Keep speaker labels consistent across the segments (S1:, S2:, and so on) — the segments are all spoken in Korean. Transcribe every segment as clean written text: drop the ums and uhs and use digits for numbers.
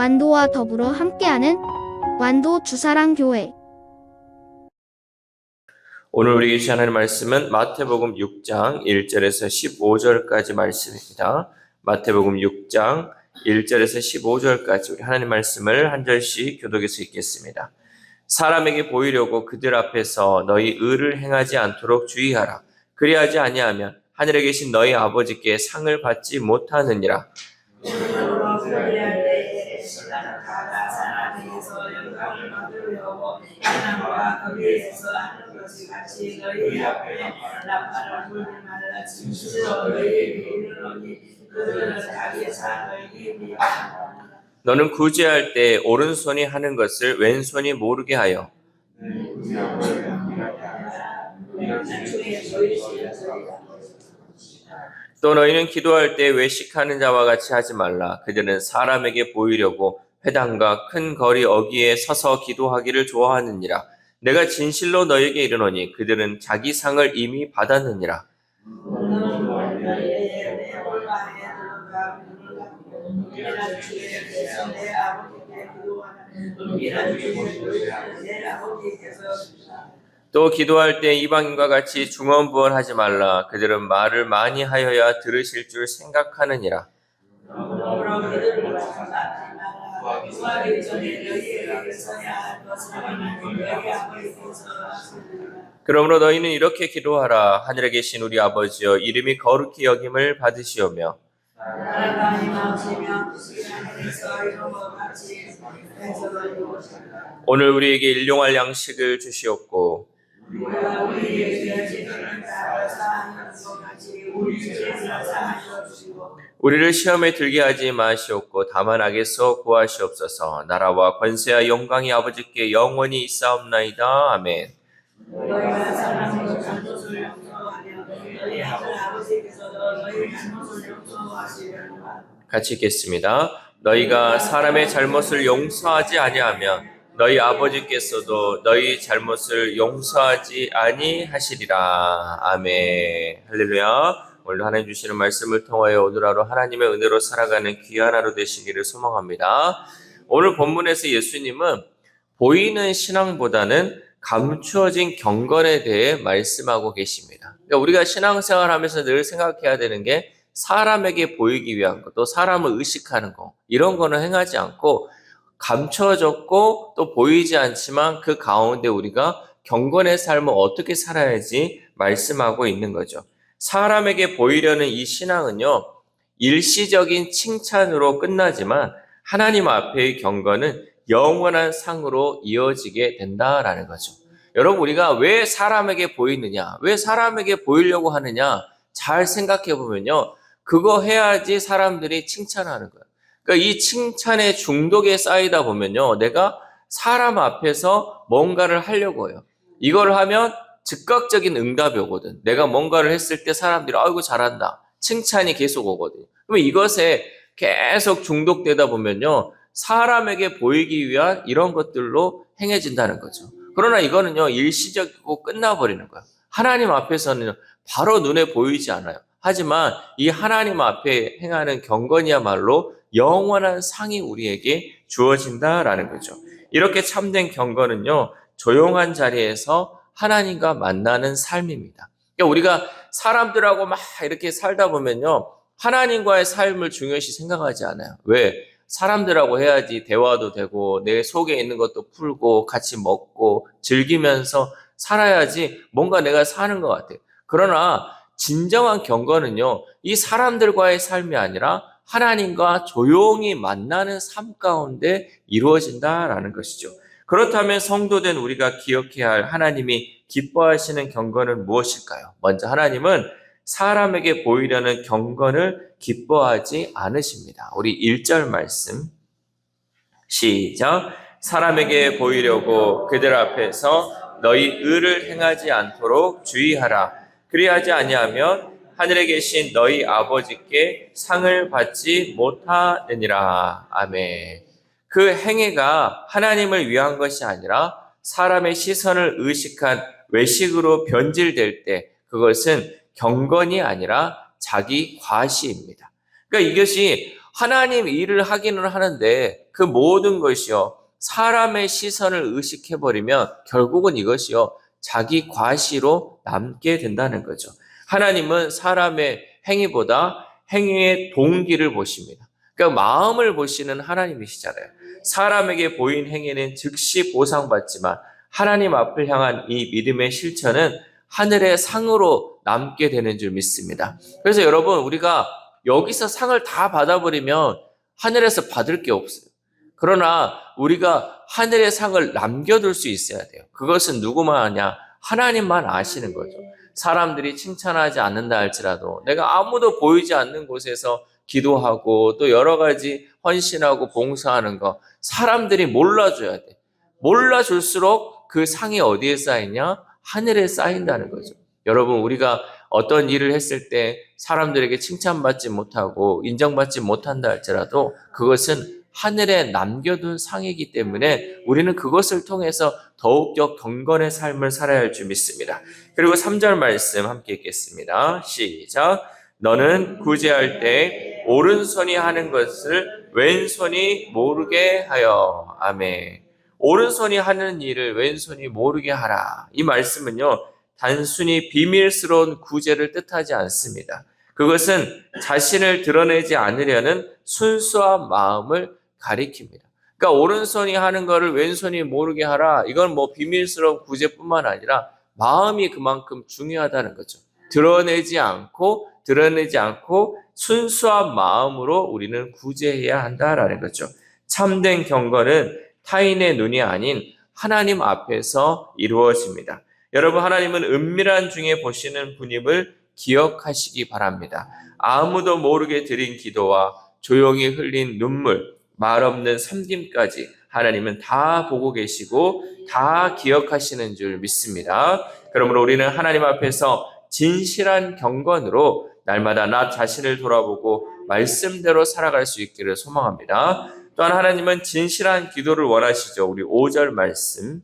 S1: 완도와 더불어 함께하는 완도 주사랑교회.
S2: 오늘 우리에게 주신 하나님의 말씀은 마태복음 6장 1절에서 15절까지 말씀입니다. 마태복음 6장 1절에서 15절까지 우리 하나님 말씀을 한 절씩 교독해서 읽겠습니다. 사람에게 보이려고 그들 앞에서 너희 의를 행하지 않도록 주의하라. 그리하지 아니하면 하늘에 계신 너희 아버지께 상을 받지 못하느니라. 너는 구제할 때 오른손이 하는 것을 왼손이 모르게 하여 또 너희는 기도할 때 외식하는 자와 같이 하지 말라. 그들은 사람에게 보이려고 회당과 큰 거리 어귀에 서서 기도하기를 좋아하느니라. 내가 진실로 너희에게 이르노니 그들은 자기 상을 이미 받았느니라. 또 기도할 때 이방인과 같이 중언부언하지 말라. 그들은 말을 많이 하여야 들으실 줄 생각하느니라. 그러므로 너희는 이렇게 기도하라. 하늘에 계신 우리 아버지여, 이름이 거룩히 여김을 받으시오며 오늘 우리에게 일용할 양식을 주시옵고 우리를 시험에 들게 하지 마시옵고 다만 악에서 구하시옵소서. 나라와 권세와 영광이 아버지께 영원히 있사옵나이다. 아멘. 같이 읽겠습니다. 너희가 사람의 잘못을 용서하지 아니하면 너희 아버지께서도 너희 잘못을 용서하지 아니하시리라. 아멘. 할렐루야. 오늘 하나님 주시는 말씀을 통하여 오늘 하루 하나님의 은혜로 살아가는 귀한 하루 되시기를 소망합니다. 오늘 본문에서 예수님은 보이는 신앙보다는 감추어진 경건에 대해 말씀하고 계십니다. 그러니까 우리가 신앙생활하면서 늘 생각해야 되는 게 사람에게 보이기 위한 것, 또 사람을 의식하는 것, 이런 거는 행하지 않고 감춰졌고 또 보이지 않지만 그 가운데 우리가 경건의 삶을 어떻게 살아야지 말씀하고 있는 거죠. 사람에게 보이려는 이 신앙은요, 일시적인 칭찬으로 끝나지만 하나님 앞에의 경건은 영원한 상으로 이어지게 된다라는 거죠. 여러분, 우리가 왜 사람에게 보이느냐, 왜 사람에게 보이려고 하느냐 잘 생각해 보면요, 그거 해야지 사람들이 칭찬하는 거예요. 그러니까 이 칭찬의 중독에 쌓이다 보면요, 내가 사람 앞에서 뭔가를 하려고 해요. 이걸 하면 즉각적인 응답이 오거든. 내가 뭔가를 했을 때 사람들이 아이고 잘한다, 칭찬이 계속 오거든요. 그러면 이것에 계속 중독되다 보면요, 사람에게 보이기 위한 이런 것들로 행해진다는 거죠. 그러나 이거는요, 일시적이고 끝나버리는 거예요. 하나님 앞에서는 바로 눈에 보이지 않아요. 하지만 이 하나님 앞에 행하는 경건이야말로 영원한 상이 우리에게 주어진다라는 거죠. 이렇게 참된 경건은요, 조용한 자리에서 하나님과 만나는 삶입니다. 그러니까 우리가 사람들하고 막 이렇게 살다 보면요, 하나님과의 삶을 중요시 생각하지 않아요. 왜? 사람들하고 해야지 대화도 되고 내 속에 있는 것도 풀고 같이 먹고 즐기면서 살아야지 뭔가 내가 사는 것 같아요. 그러나 진정한 경건은요, 이 사람들과의 삶이 아니라 하나님과 조용히 만나는 삶 가운데 이루어진다라는 것이죠. 그렇다면 성도된 우리가 기억해야 할 하나님이 기뻐하시는 경건은 무엇일까요? 먼저 하나님은 사람에게 보이려는 경건을 기뻐하지 않으십니다. 우리 1절 말씀 시작. 사람에게 보이려고 그들 앞에서 너희 의를 행하지 않도록 주의하라. 그리하지 아니하면 하늘에 계신 너희 아버지께 상을 받지 못하느니라. 아멘. 그 행위가 하나님을 위한 것이 아니라 사람의 시선을 의식한 외식으로 변질될 때 그것은 경건이 아니라 자기 과시입니다. 그러니까 이것이 하나님 일을 하기는 하는데 그 모든 것이요 사람의 시선을 의식해버리면 결국은 이것이요 자기 과시로 남게 된다는 거죠. 하나님은 사람의 행위보다 행위의 동기를 보십니다. 그러니까 마음을 보시는 하나님이시잖아요. 사람에게 보인 행위는 즉시 보상받지만 하나님 앞을 향한 이 믿음의 실천은 하늘의 상으로 남게 되는 줄 믿습니다. 그래서 여러분, 우리가 여기서 상을 다 받아버리면 하늘에서 받을 게 없어요. 그러나 우리가 하늘의 상을 남겨둘 수 있어야 돼요. 그것은 누구만 하냐? 하나님만 아시는 거죠. 사람들이 칭찬하지 않는다 할지라도 내가 아무도 보이지 않는 곳에서 기도하고 또 여러 가지 헌신하고 봉사하는 거 사람들이 몰라줘야 돼. 몰라줄수록 그 상이 어디에 쌓이냐? 하늘에 쌓인다는 거죠. 여러분, 우리가 어떤 일을 했을 때 사람들에게 칭찬받지 못하고 인정받지 못한다 할지라도 그것은 하늘에 남겨둔 상이기 때문에 우리는 그것을 통해서 더욱더 경건의 삶을 살아야 할 줄 믿습니다. 그리고 3절 말씀 함께 읽겠습니다. 시작. 너는 구제할 때 오른손이 하는 것을 왼손이 모르게 하여. 아멘. 오른손이 하는 일을 왼손이 모르게 하라. 이 말씀은요, 단순히 비밀스러운 구제를 뜻하지 않습니다. 그것은 자신을 드러내지 않으려는 순수한 마음을 가리킵니다. 그러니까 오른손이 하는 거를 왼손이 모르게 하라. 이건 뭐 비밀스러운 구제뿐만 아니라 마음이 그만큼 중요하다는 거죠. 드러내지 않고 순수한 마음으로 우리는 구제해야 한다라는 거죠. 참된 경건은 타인의 눈이 아닌 하나님 앞에서 이루어집니다. 여러분, 하나님은 은밀한 중에 보시는 분임을 기억하시기 바랍니다. 아무도 모르게 드린 기도와 조용히 흘린 눈물, 말 없는 섬김까지 하나님은 다 보고 계시고 다 기억하시는 줄 믿습니다. 그러므로 우리는 하나님 앞에서 진실한 경건으로 날마다 나 자신을 돌아보고 말씀대로 살아갈 수 있기를 소망합니다. 또한 하나님은 진실한 기도를 원하시죠. 우리 5절 말씀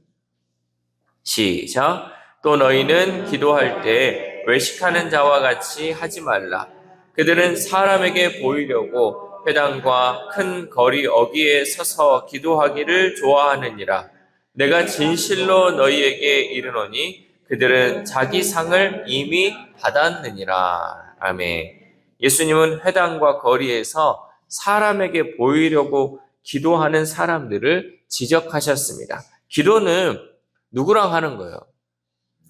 S2: 시작. 또 너희는 기도할 때 외식하는 자와 같이 하지 말라. 그들은 사람에게 보이려고 회당과 큰 거리 어귀에 서서 기도하기를 좋아하느니라. 내가 진실로 너희에게 이르노니 그들은 자기 상을 이미 받았느니라. 아멘. 예수님은 회당과 거리에서 사람에게 보이려고 기도하는 사람들을 지적하셨습니다. 기도는 누구랑 하는 거예요?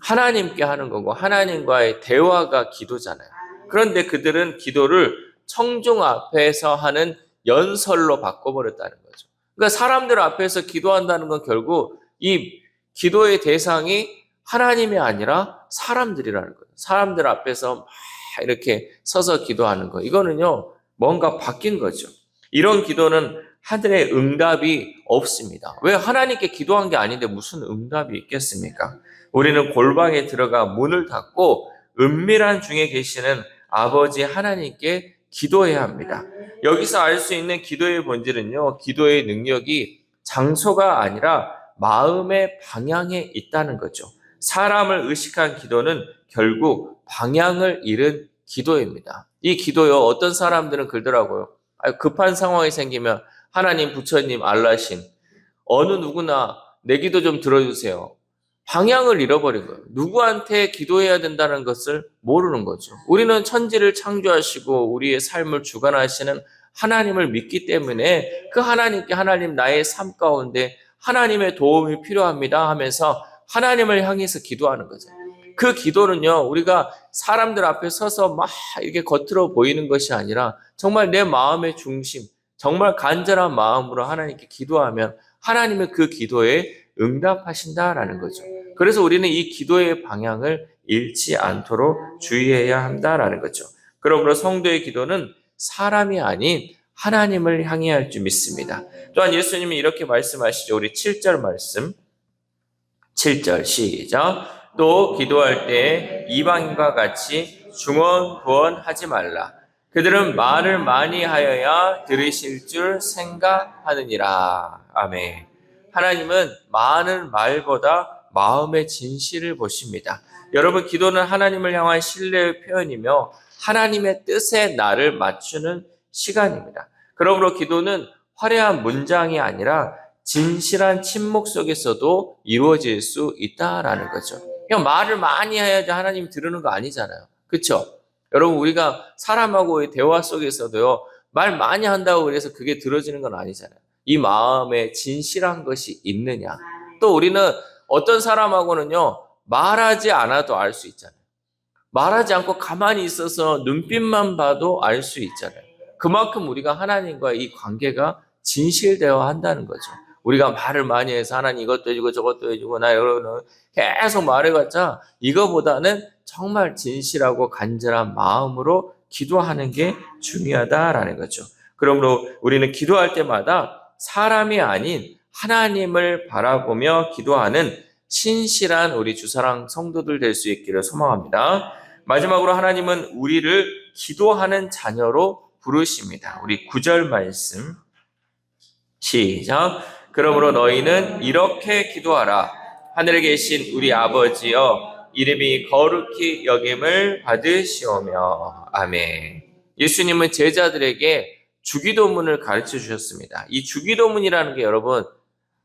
S2: 하나님께 하는 거고 하나님과의 대화가 기도잖아요. 그런데 그들은 기도를 청중 앞에서 하는 연설로 바꿔버렸다는 거죠. 그러니까 사람들 앞에서 기도한다는 건 결국 이 기도의 대상이 하나님이 아니라 사람들이라는 거예요. 사람들 앞에서 막 이렇게 서서 기도하는 거. 이거는요, 뭔가 바뀐 거죠. 이런 기도는 하늘의 응답이 없습니다. 왜? 하나님께 기도한 게 아닌데 무슨 응답이 있겠습니까? 우리는 골방에 들어가 문을 닫고 은밀한 중에 계시는 아버지 하나님께 기도해야 합니다. 여기서 알 수 있는 기도의 본질은요, 기도의 능력이 장소가 아니라 마음의 방향에 있다는 거죠. 사람을 의식한 기도는 결국 방향을 잃은 기도입니다. 이 기도요, 어떤 사람들은 그러더라고요. 급한 상황이 생기면 하나님, 부처님, 알라신, 어느 누구나 내 기도 좀 들어주세요. 방향을 잃어버린 거예요. 누구한테 기도해야 된다는 것을 모르는 거죠. 우리는 천지를 창조하시고 우리의 삶을 주관하시는 하나님을 믿기 때문에 그 하나님께 하나님 나의 삶 가운데 하나님의 도움이 필요합니다 하면서 하나님을 향해서 기도하는 거죠. 그 기도는요, 우리가 사람들 앞에 서서 막 이렇게 겉으로 보이는 것이 아니라 정말 내 마음의 중심, 정말 간절한 마음으로 하나님께 기도하면 하나님은 그 기도에 응답하신다라는 거죠. 그래서 우리는 이 기도의 방향을 잃지 않도록 주의해야 한다라는 거죠. 그러므로 성도의 기도는 사람이 아닌 하나님을 향해야 할 줄 믿습니다. 또한 예수님이 이렇게 말씀하시죠. 우리 7절 말씀. 7절 시작. 또 기도할 때 이방인과 같이 중언부언하지 말라. 그들은 말을 많이 하여야 들으실 줄 생각하느니라. 아멘. 하나님은 많은 말보다 마음의 진실을 보십니다. 여러분, 기도는 하나님을 향한 신뢰의 표현이며 하나님의 뜻에 나를 맞추는 시간입니다. 그러므로 기도는 화려한 문장이 아니라 진실한 침묵 속에서도 이루어질 수 있다라는 거죠. 그냥 말을 많이 해야지 하나님이 들으는 거 아니잖아요. 그렇죠? 여러분 우리가 사람하고의 대화 속에서도요. 말 많이 한다고 그래서 그게 들어지는 건 아니잖아요. 이 마음에 진실한 것이 있느냐. 또 우리는 어떤 사람하고는요. 말하지 않아도 알 수 있잖아요. 말하지 않고 가만히 있어서 눈빛만 봐도 알 수 있잖아요. 그만큼 우리가 하나님과의 이 관계가 진실되어야 한다는 거죠. 우리가 말을 많이 해서 하나님 이것도 해주고 저것도 해주고 나 이러는 계속 말해봤자 이거보다는 정말 진실하고 간절한 마음으로 기도하는 게 중요하다라는 거죠. 그러므로 우리는 기도할 때마다 사람이 아닌 하나님을 바라보며 기도하는 신실한 우리 주사랑 성도들 될 수 있기를 소망합니다. 마지막으로 하나님은 우리를 기도하는 자녀로 부르십니다. 우리 9절 말씀 시작. 그러므로 너희는 이렇게 기도하라. 하늘에 계신 우리 아버지여 이름이 거룩히 여김을 받으시오며. 아멘. 예수님은 제자들에게 주기도문을 가르쳐 주셨습니다. 이 주기도문이라는 게 여러분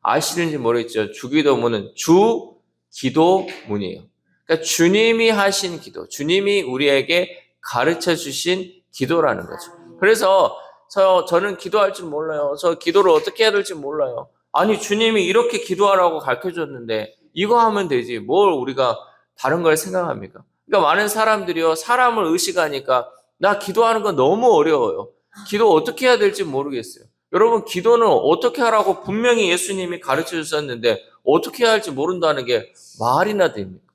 S2: 아시는지 모르겠죠. 주기도문은 주기도문이에요. 그러니까 주님이 하신 기도, 주님이 우리에게 가르쳐 주신 기도라는 거죠. 그래서 저는 기도할 줄 몰라요. 저 기도를 어떻게 해야 될지 몰라요. 아니 주님이 이렇게 기도하라고 가르쳐 줬는데 이거 하면 되지. 뭘 우리가 다른 걸 생각합니까? 그러니까 많은 사람들이요. 사람을 의식하니까 나 기도하는 건 너무 어려워요. 기도 어떻게 해야 될지 모르겠어요. 여러분 기도는 어떻게 하라고 분명히 예수님이 가르쳐 주셨는데 어떻게 해야 할지 모른다는 게 말이나 됩니까?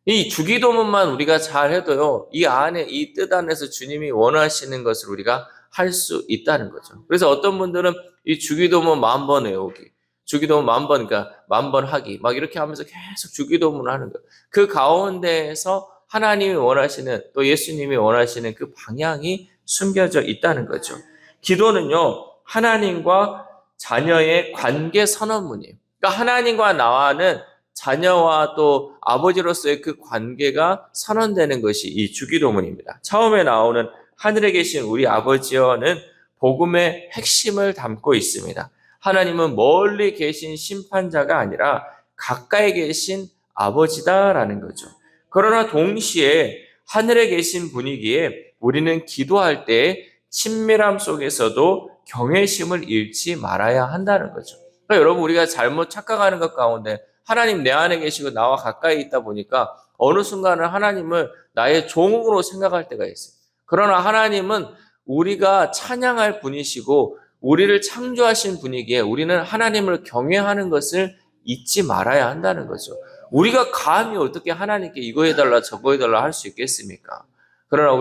S2: 이 주기도문만 우리가 잘 해도요. 이 안에 이 뜻 안에서 주님이 원하시는 것을 우리가 할 수 있다는 거죠. 그래서 어떤 분들은 이 주기도문 10,000번 외우기, 주기도문 10,000번, 그러니까 10,000번 하기, 막 이렇게 하면서 계속 주기도문을 하는 거예요. 그 가운데에서 하나님이 원하시는 또 예수님이 원하시는 그 방향이 숨겨져 있다는 거죠. 기도는요, 하나님과 자녀의 관계 선언문이에요. 그러니까 하나님과 나와는 자녀와 또 아버지로서의 그 관계가 선언되는 것이 이 주기도문입니다. 처음에 나오는 하늘에 계신 우리 아버지여는 복음의 핵심을 담고 있습니다. 하나님은 멀리 계신 심판자가 아니라 가까이 계신 아버지다라는 거죠. 그러나 동시에 하늘에 계신 분이기에 우리는 기도할 때 친밀함 속에서도 경외심을 잃지 말아야 한다는 거죠. 그러니까 여러분 우리가 잘못 착각하는 것 가운데 하나님 내 안에 계시고 나와 가까이 있다 보니까 어느 순간은 하나님을 나의 종으로 생각할 때가 있어요. 그러나 하나님은 우리가 찬양할 분이시고 우리를 창조하신 분이기에 우리는 하나님을 경외하는 것을 잊지 말아야 한다는 거죠. 우리가 감히 어떻게 하나님께 이거 해달라 저거 해달라 할 수 있겠습니까? 그러나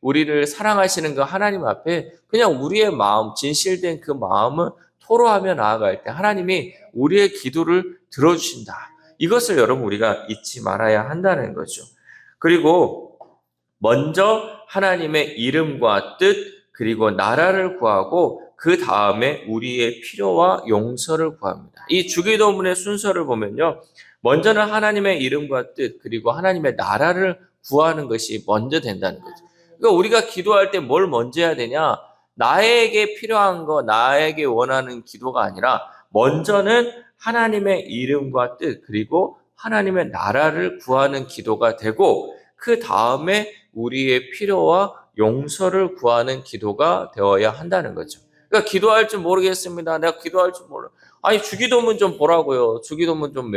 S2: 우리를 사랑하시는 그 하나님 앞에 그냥 우리의 마음, 진실된 그 마음을 토로하며 나아갈 때 하나님이 우리의 기도를 들어주신다. 이것을 여러분 우리가 잊지 말아야 한다는 거죠. 그리고 먼저 하나님의 이름과 뜻 그리고 나라를 구하고 그 다음에 우리의 필요와 용서를 구합니다. 이 주기도문의 순서를 보면요. 먼저는 하나님의 이름과 뜻 그리고 하나님의 나라를 구하는 것이 먼저 된다는 거죠. 그러니까 우리가 기도할 때 뭘 먼저 해야 되냐? 나에게 필요한 거, 나에게 원하는 기도가 아니라 먼저는 하나님의 이름과 뜻 그리고 하나님의 나라를 구하는 기도가 되고 그 다음에 우리의 필요와 용서를 구하는 기도가 되어야 한다는 거죠. 그러니까 기도할 줄 모르겠습니다. 내가 기도할 줄 몰라. 아니 주기도문 좀 보라고요. 주기도문 좀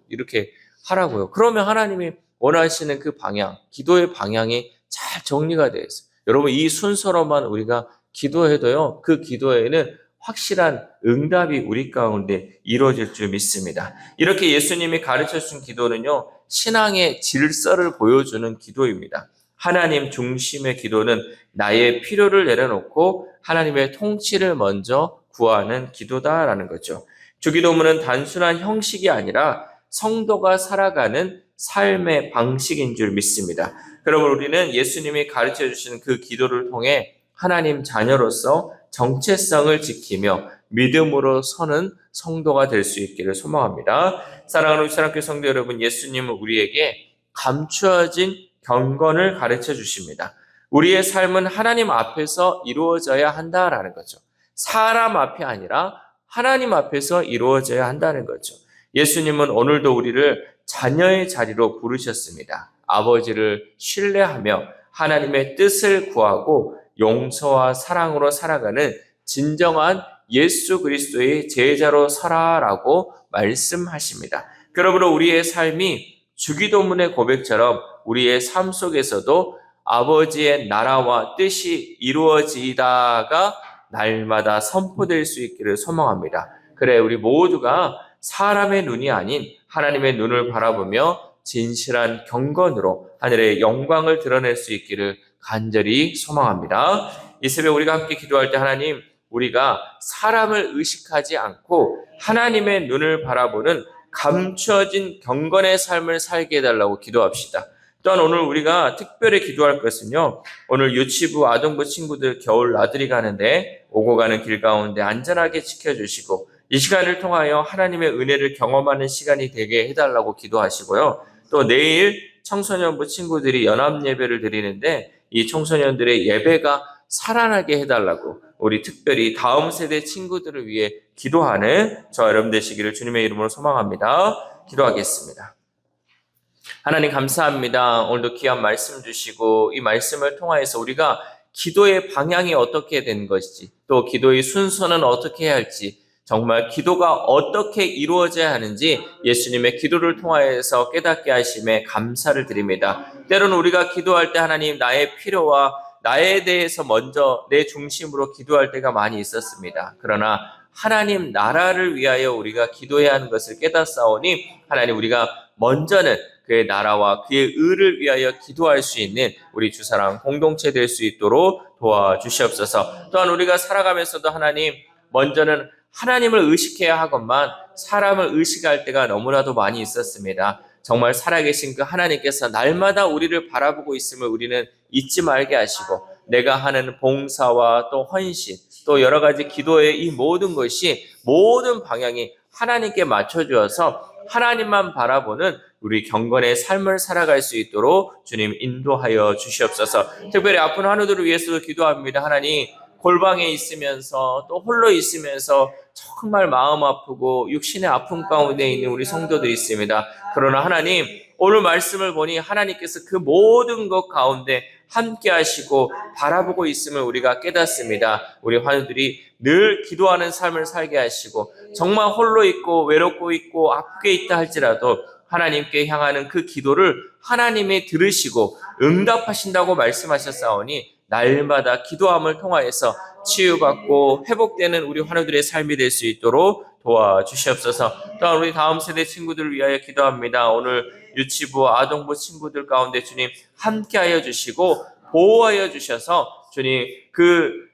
S2: 이렇게 하라고요. 그러면 하나님이 원하시는 그 방향, 기도의 방향이 잘 정리가 되어 있어요. 여러분 이 순서로만 우리가 기도해도요. 그 기도에는 확실한 응답이 우리 가운데 이루어질 줄 믿습니다. 이렇게 예수님이 가르쳐준 기도는요. 신앙의 질서를 보여주는 기도입니다. 하나님 중심의 기도는 나의 필요를 내려놓고 하나님의 통치를 먼저 구하는 기도다라는 거죠. 주기도문은 단순한 형식이 아니라 성도가 살아가는 삶의 방식인 줄 믿습니다. 그러면 우리는 예수님이 가르쳐 주시는 그 기도를 통해 하나님 자녀로서 정체성을 지키며 믿음으로 서는 성도가 될 수 있기를 소망합니다. 사랑하는 우리 사랑교회 성도 여러분, 예수님은 우리에게 감추어진 경건을 가르쳐 주십니다. 우리의 삶은 하나님 앞에서 이루어져야 한다라는 거죠. 사람 앞이 아니라 하나님 앞에서 이루어져야 한다는 거죠. 예수님은 오늘도 우리를 자녀의 자리로 부르셨습니다. 아버지를 신뢰하며 하나님의 뜻을 구하고 용서와 사랑으로 살아가는 진정한 예수 그리스도의 제자로 서라라고 말씀하십니다. 그러므로 우리의 삶이 주기도문의 고백처럼 우리의 삶 속에서도 아버지의 나라와 뜻이 이루어지다가 날마다 선포될 수 있기를 소망합니다. 그래, 우리 모두가 사람의 눈이 아닌 하나님의 눈을 바라보며 진실한 경건으로 하늘의 영광을 드러낼 수 있기를 간절히 소망합니다. 이 새벽 우리가 함께 기도할 때 하나님, 우리가 사람을 의식하지 않고 하나님의 눈을 바라보는 감추어진 경건의 삶을 살게 해달라고 기도합시다. 또한 오늘 우리가 특별히 기도할 것은요, 오늘 유치부 아동부 친구들 겨울 나들이 가는데 오고 가는 길 가운데 안전하게 지켜주시고 이 시간을 통하여 하나님의 은혜를 경험하는 시간이 되게 해달라고 기도하시고요. 또 내일 청소년부 친구들이 연합 예배를 드리는데 이 청소년들의 예배가 살아나게 해달라고 우리 특별히 다음 세대 친구들을 위해 기도하는 저 여러분 되시기를 주님의 이름으로 소망합니다. 기도하겠습니다. 하나님 감사합니다. 오늘도 귀한 말씀 주시고 이 말씀을 통하여서 우리가 기도의 방향이 어떻게 된 것인지 또 기도의 순서는 어떻게 해야 할지 정말 기도가 어떻게 이루어져야 하는지 예수님의 기도를 통하여서 깨닫게 하심에 감사를 드립니다. 때로는 우리가 기도할 때 하나님 나의 필요와 나에 대해서 먼저 내 중심으로 기도할 때가 많이 있었습니다. 그러나 하나님 나라를 위하여 우리가 기도해야 하는 것을 깨닫사오니 하나님 우리가 먼저는 그의 나라와 그의 의를 위하여 기도할 수 있는 우리 주사랑 공동체 될 수 있도록 도와주시옵소서. 또한 우리가 살아가면서도 하나님 먼저는 하나님을 의식해야 하건만 사람을 의식할 때가 너무나도 많이 있었습니다. 정말 살아계신 그 하나님께서 날마다 우리를 바라보고 있음을 우리는 잊지 말게 하시고 내가 하는 봉사와 또 헌신 또 여러 가지 기도의 이 모든 것이 모든 방향이 하나님께 맞춰주어서 하나님만 바라보는 우리 경건의 삶을 살아갈 수 있도록 주님 인도하여 주시옵소서. 특별히 아픈 환우들을 위해서도 기도합니다. 하나님 골방에 있으면서 또 홀로 있으면서 정말 마음 아프고 육신의 아픔 가운데 있는 우리 성도들이 있습니다. 그러나 하나님 오늘 말씀을 보니 하나님께서 그 모든 것 가운데 함께 하시고 바라보고 있음을 우리가 깨닫습니다. 우리 환우들이 늘 기도하는 삶을 살게 하시고 정말 홀로 있고 외롭고 있고 아프게 있다 할지라도 하나님께 향하는 그 기도를 하나님이 들으시고 응답하신다고 말씀하셨사오니 날마다 기도함을 통하여서 치유받고 회복되는 우리 환우들의 삶이 될 수 있도록 도와주시옵소서. 또한 우리 다음 세대 친구들을 위하여 기도합니다. 오늘 유치부 아동부 친구들 가운데 주님 함께하여 주시고 보호하여 주셔서 주님 그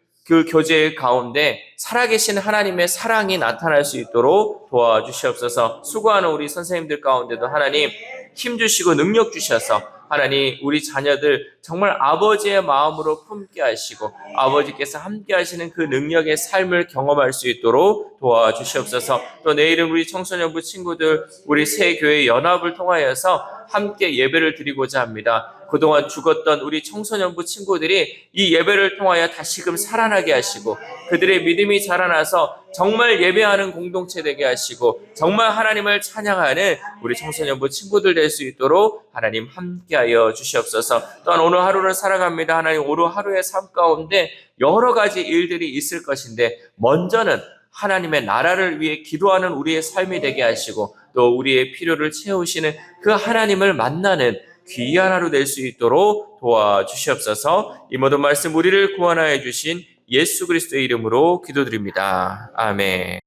S2: 교제 가운데 살아계신 하나님의 사랑이 나타날 수 있도록 도와주시옵소서. 수고하는 우리 선생님들 가운데도 하나님 힘 주시고 능력 주셔서 하나님 우리 자녀들 정말 아버지의 마음으로 품게 하시고 아버지께서 함께 하시는 그 능력의 삶을 경험할 수 있도록 도와주시옵소서. 또 내일은 우리 청소년부 친구들 우리 새 교회 연합을 통하여서 함께 예배를 드리고자 합니다. 그동안 죽었던 우리 청소년부 친구들이 이 예배를 통하여 다시금 살아나게 하시고 그들의 믿음이 자라나서 정말 예배하는 공동체 되게 하시고 정말 하나님을 찬양하는 우리 청소년부 친구들 될 수 있도록 하나님 함께하여 주시옵소서. 또한 오늘 하루를 살아갑니다. 하나님 오늘 하루의 삶 가운데 여러 가지 일들이 있을 것인데 먼저는 하나님의 나라를 위해 기도하는 우리의 삶이 되게 하시고 또 우리의 필요를 채우시는 그 하나님을 만나는 귀한 하루 될 수 있도록 도와주시옵소서. 이 모든 말씀 우리를 구원하여 주신 예수 그리스도의 이름으로 기도드립니다. 아멘.